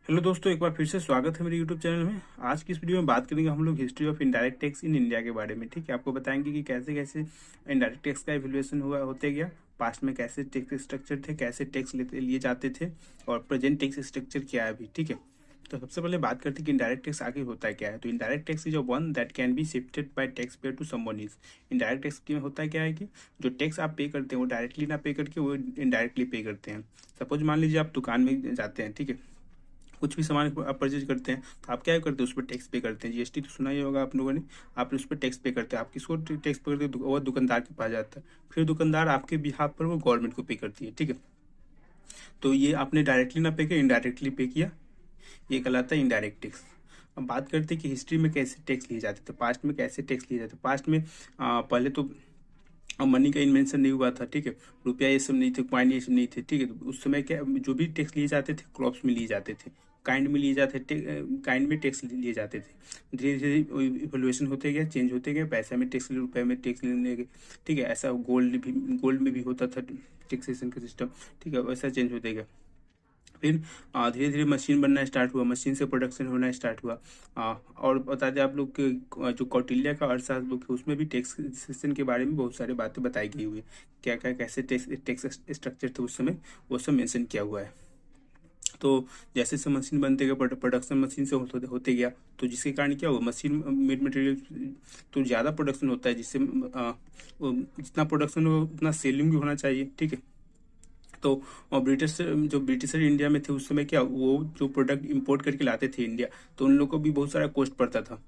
Hello दोस्तों, एक बार फिर से स्वागत है मेरे यूट्यूब चैनल में। आज की इस वीडियो में बात करेंगे हम लोग history of indirect tax in India के बारे में। ठीक है, आपको बताएंगे कि कैसे कैसे इनडायरेक्ट टैक्स का एवोल्यूशन हुआ होते गया, पास्ट में कैसे टैक्स स्ट्रक्चर थे, कैसे टैक्स लिए जाते थे और प्रेजेंट टैक्स स्ट्रक्चर क्या है अभी। ठीक है, तो सबसे पहले बात करते हैं कि इनडायरेक्ट टैक्स आगे होता है क्या है। तो indirect tax is a one that can be shifted by tax payer to someone is. Indirect tax में होता है क्या है कि जो टैक्स आप पे करते हैं वो डायरेक्टली ना पे करके वो इनडायरेक्टली पे करते हैं। सपोज मान लीजिए आप दुकान में जाते हैं, ठीक है, कुछ भी सामान आप परचेज करते हैं तो आप क्या करते हैं, उस पर टैक्स पे करते हैं। जीएसटी तो सुना ही होगा आप लोगों ने। आप उस पर टैक्स पे करते हैं। आप किसको टैक्स पे करते हैं? वो दुकानदार के पास जाता है, फिर दुकानदार आपके बिहाफ पर वो गवर्नमेंट को पे करती है। ठीक है, तो ये आपने डायरेक्टली ना पे किया, इनडायरेक्टली पे किया, ये कहलाता है इनडायरेक्ट टैक्स। अब बात करते हैं कि हिस्ट्री में कैसे टैक्स लिए जाते थे, पास्ट में कैसे टैक्स लिए जाते। पास्ट में पहले तो मनी का इन्वेंशन नहीं हुआ था। ठीक है, रुपया ये सब नहीं थे, कॉइन ये सब नहीं थे। ठीक है, तो उस समय क्या जो भी टैक्स लिए जाते थे क्रॉप्स में लिए जाते थे, काइंड में लिए जाते थे, काइंड में टैक्स लिए जाते थे। धीरे धीरे इवोल्यूशन होते गया, चेंज होते गए, पैसे में टैक्स, रुपये में टैक्स लेने लगे। ठीक है, ऐसा गोल्ड में भी होता था टैक्सेशन का सिस्टम। ठीक है, वैसा चेंज होते गया। फिर धीरे धीरे मशीन बनना स्टार्ट हुआ, मशीन से प्रोडक्शन होना स्टार्ट हुआ। और बता दें आप लोग के जो कौटिल्य का अर्थशास्त्र बुक है उसमें भी टैक्स सिस्टम के बारे में बहुत सारी बातें बताई गई हुई है। क्या क्या कैसे टैक्स स्ट्रक्चर थे उस समय, वो सब मेंशन किया हुआ है। तो जैसे जैसे मशीन बनते गए, प्रोडक्शन मशीन से होते गया, तो जिसके कारण क्या हुआ, मशीन मेड मटेरियल तो ज़्यादा प्रोडक्शन होता है, जिससे जितना प्रोडक्शन हो उतना सेलिंग भी होना चाहिए। ठीक है, तो और ब्रिटिशर इंडिया में थे उस समय, क्या वो जो प्रोडक्ट इंपोर्ट करके लाते थे इंडिया, तो उन लोग को भी बहुत सारा कॉस्ट पड़ता था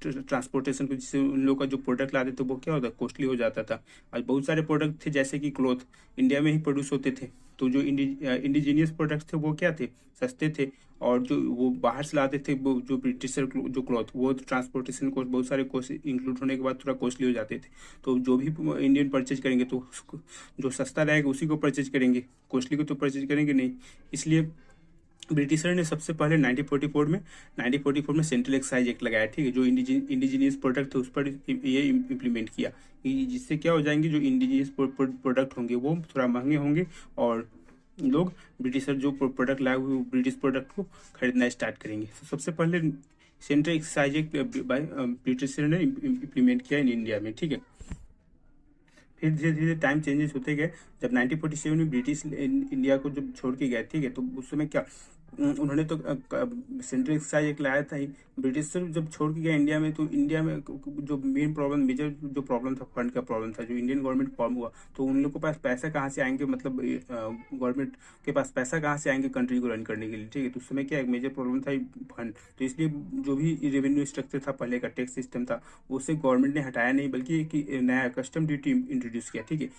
ट्रांसपोर्टेशन को, जिससे उन लोग का जो प्रोडक्ट लाते थे वो क्या होता, कॉस्टली हो जाता था। और बहुत सारे प्रोडक्ट थे जैसे कि क्लॉथ इंडिया में ही प्रोड्यूस होते थे, तो जो इंडिजीनियस प्रोडक्ट्स थे वो क्या थे, सस्ते थे। और जो वो बाहर से लाते थे वो जो ब्रिटिशर जो क्लॉथ, वो ट्रांसपोर्टेशन कॉस्ट, बहुत सारे कॉस्ट इंक्लूड होने के बाद थोड़ा कॉस्टली हो जाते थे। तो जो भी इंडियन परचेज करेंगे तो जो सस्ता रहेगा उसी को परचेज करेंगे, कॉस्टली को तो परचेज करेंगे नहीं। इसलिए ब्रिटिशर ने सबसे पहले 1944 में सेंट्रल एक्साइज एक्ट लगाया। ठीक है, जो इंडिजीनियस प्रोडक्ट थे उस पर ये इम्प्लीमेंट किया कि जिससे क्या हो जाएंगे, जो इंडिजीनियस प्रोडक्ट होंगे वो थोड़ा महंगे होंगे और लोग ब्रिटिशर जो प्रोडक्ट लाए हुए ब्रिटिश प्रोडक्ट को खरीदना स्टार्ट करेंगे। तो सबसे पहले सेंट्रल एक्साइज एक्ट ब्रिटिशर ने इम्प्लीमेंट किया इन इंडिया में। ठीक है, फिर धीरे धीरे टाइम चेंजेस होते गए। जब 1947 में ब्रिटिश इंडिया को जब छोड़ के गए, ठीक है, तो उस समय क्या उन्होंने तो सेंट्रल एक्साइज एक लाया था ही। ब्रिटिश जब छोड़ के गया इंडिया में, तो इंडिया में जो मेन प्रॉब्लम, मेजर जो प्रॉब्लम था, फंड का प्रॉब्लम था। जो इंडियन गवर्नमेंट फॉर्म हुआ तो उन लोग के पास पैसा कहाँ से आएंगे, मतलब गवर्नमेंट के पास पैसा कहाँ से आएंगे कंट्री को रन करने के लिए। ठीक है, तो उस समय क्या एक मेजर प्रॉब्लम था फंड। तो इसलिए जो भी रेवेन्यू स्ट्रक्चर था पहले का, टैक्स सिस्टम था, उसे गवर्नमेंट ने हटाया नहीं, बल्कि एक नया कस्टम ड्यूटी इंट्रोड्यूस किया। ठीक है,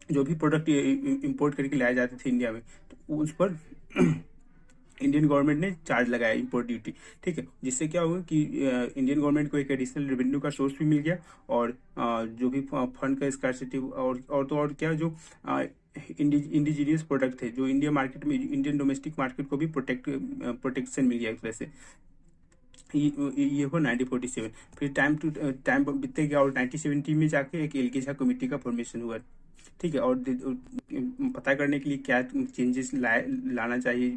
जो भी प्रोडक्ट इंपोर्ट करके लाए जाते थे इंडिया में, तो उस पर इंडियन गवर्नमेंट ने चार्ज लगाया, इंपोर्ट ड्यूटी। ठीक है, जिससे क्या हुआ कि इंडियन गवर्नमेंट को एक एडिशनल रेवेन्यू का सोर्स भी मिल गया। और जो भी फंड का स्कार्सिटी और तो और क्या, जो इंडिजीनियस प्रोडक्ट थे, जो इंडिया मार्केट में, इंडियन डोमेस्टिक मार्केट को भी प्रोटेक्शन मिल गया एक तरह से। ये हो 1947। फिर टाइम बीतते गया और 1970 में जाके एक एलकेशा कमेटी का फॉर्मेशन हुआ। ठीक है, और पता करने के लिए क्या चेंजेस लाना चाहिए,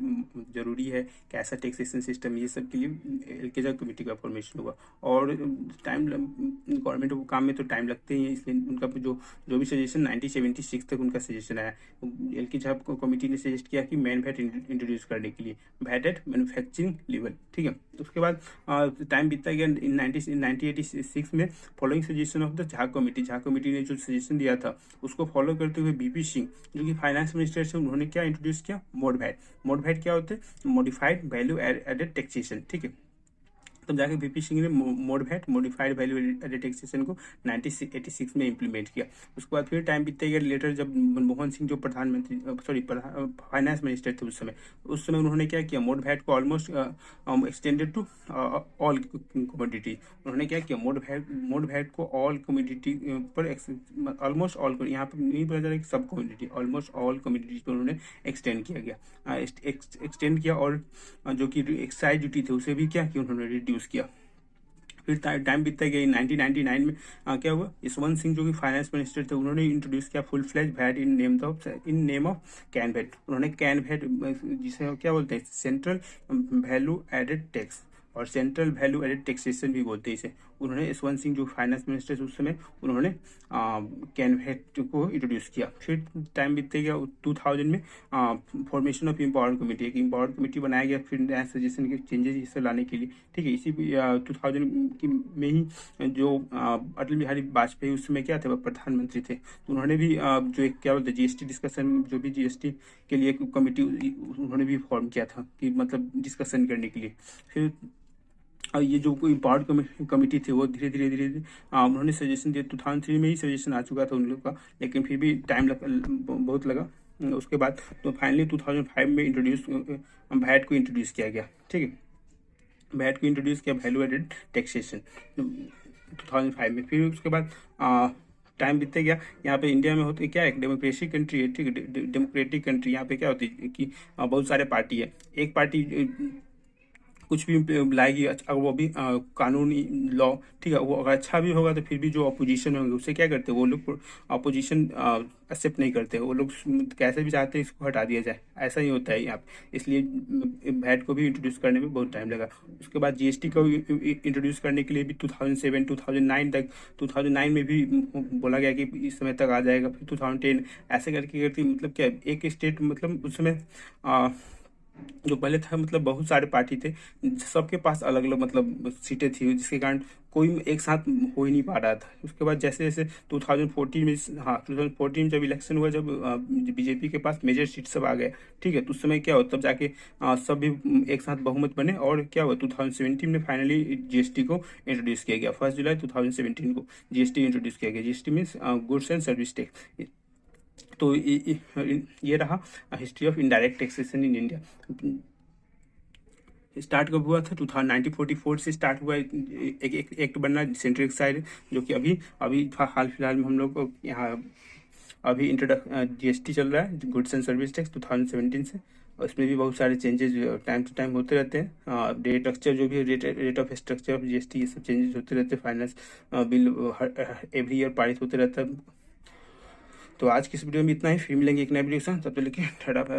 जरूरी है, कैसा टैक्सेशन सिस्टम, ये सब के लिए एलकेजा कमेटी का फॉर्मेशन हुआ। और टाइम गवर्नमेंट को काम में तो टाइम लगते ही है, इसलिए उनका जो भी सजेशन 1976 तक उनका सजेशन आया। एलकेजा कमेटी ने सजेस्ट किया कि मैन वैट इंट्रोड्यूस करने के लिए, वैट एट मैन्युफैक्चरिंग लेवल। ठीक है, उसके बाद टाइम बीतता गया। 1986 में following suggestion of the Jha committee ने जो सजेशन दिया था उसको फॉलो करते हुए बीपी सिंह जो कि फाइनेंस मिनिस्टर थे, उन्होंने क्या इंट्रोड्यूस किया, मोड वैट क्या होते हैं, मॉडिफाइड वैल्यू एडेड टैक्सेशन। ठीक है, तब जाके वीपी सिंह ने मॉडिफाइड वैल्यू एडेड टैक्सेशन को 1986 में इंप्लीमेंट किया। उसके बाद फिर टाइम बीतते गया। लेटर जब मनमोहन सिंह जो फाइनेंस मिनिस्टर थे उस समय उन्होंने क्या किया, मोड वैट को almost extended to all commodity. उन्होंने क्या किया, मोड वैट को ऑल कमोडिटी पर ऑलमोस्ट ऑल, यहाँ पर नहीं बोला जा रहा है कि सब कमोडिटी, ऑलमोस्ट ऑल कमोडिटी पर उन्होंने एक्सटेंड किया गया, एक्सटेंड किया। और जो कि एक्साइज ड्यूटी थे उसे भी क्या किया, उन्होंने रिड्यूस किया। फिर टाइम बीतता गया। 1999 में क्या हुआ, यशवंत सिंह जो कि फाइनेंस मिनिस्टर थे, उन्होंने इंट्रोड्यूस किया full fledged VAT in name of CENVAT. उन्होंने कैन वैट, जिसे क्या बोलते हैं, सेंट्रल वैल्यू एडेड टैक्स और सेंट्रल वैल्यू एडेड टैक्सेशन भी बोलते हैं इसे। उन्होंने यशवंत सिंह जो फाइनेंस मिनिस्टर उस समय, उन्होंने कैन वैट को इंट्रोड्यूस किया। फिर टाइम बीतते गया। 2000 में फॉर्मेशन ऑफ इम्पावर्ड कमेटी, एक इम्पावर्ड कमेटी बनाया गया फिर नया सजेशन के चेंजेस इसे लाने के लिए, ठीक है। इसी 2000 की में ही जो अटल बिहारी वाजपेयी उस समय क्या थे, वह प्रधानमंत्री थे, तो उन्होंने भी जो एक क्या बोलते हैं जीएसटी डिस्कशन, जो भी जीएसटी के लिए कमेटी उन्होंने भी फॉर्म किया था कि मतलब डिस्कशन करने के लिए। फिर ये जो कोई इम्पावर्ड कमेटी थी वो धीरे धीरे उन्होंने सजेशन दिया। 2003 में ही सजेशन आ चुका था उन लोग का, लेकिन फिर भी टाइम बहुत लगा। उसके बाद तो फाइनली 2005 में वैट को इंट्रोड्यूस किया गया, ठीक है। वैट को इंट्रोड्यूस किया, वैल्यू एडेड टैक्सेशन, 2005 में। फिर उसके बाद टाइम बीतते गया। यहाँ पे इंडिया में होते क्या है, एक डेमोक्रेटिक कंट्री है, ठीक है। डेमोक्रेटिक कंट्री, यहाँ पे क्या होती है कि बहुत सारे पार्टी है। एक पार्टी कुछ भी लाएगी, अच्छा वो भी कानूनी लॉ, ठीक है, वो अगर अच्छा भी होगा तो फिर भी जो अपोजिशन होंगे उसे क्या करते हैं, वो लोग अपोजिशन एक्सेप्ट नहीं करते, वो लोग कैसे भी चाहते हैं इसको हटा दिया जाए, ऐसा ही होता है यहाँ पे। इसलिए वैट को भी इंट्रोड्यूस करने में बहुत टाइम लगा। उसके बाद जीएसटी को इंट्रोड्यूस करने के लिए भी 2007 2009 तक, 2009 में भी बोला गया कि इस समय तक आ जाएगा। फिर 2010 ऐसे करके मतलब क्या, एक स्टेट मतलब उस समय जो पहले था, मतलब बहुत सारे पार्टी थे, सबके पास अलग अलग मतलब सीटें थी, जिसके कारण कोई एक साथ हो ही नहीं पा रहा था। उसके बाद जैसे जैसे 2014 में, हाँ 2014 में जब इलेक्शन हुआ, जब बीजेपी के पास मेजर सीट सब आ गए, ठीक है, तो उस समय क्या हो, तब जाके सब भी एक साथ बहुमत बने और क्या हुआ, 2017 में फाइनली जीएसटी को इंट्रोड्यूस किया गया। 1 जुलाई 2017 को जीएसटी इंट्रोड्यूस किया गया। GST means goods and service tax. तो ये रहा history of indirect taxation in India. Start कब हुआ था, 1944 से स्टार्ट हुआ। एक एक्ट बनना सेंट्रल एक्साइज, जो कि अभी हाल फिलहाल में हम लोग को यहाँ अभी जीएसटी चल रहा है, गुड्स एंड सर्विस टैक्स 2017 से। उसमें भी बहुत सारे चेंजेस टाइम टू टाइम होते रहते हैं। रेट स्ट्रक्चर जो भी rate of structure of GST, ये सब चेंजेस होते रहते हैं। फाइनेंस बिल एवरी ईयर पारित होते रहता है। तो आज की इस वीडियो में इतना ही, फिर मिलेंगे एक नए वीडियो के साथ, तब तक के लिए टाटा बाय।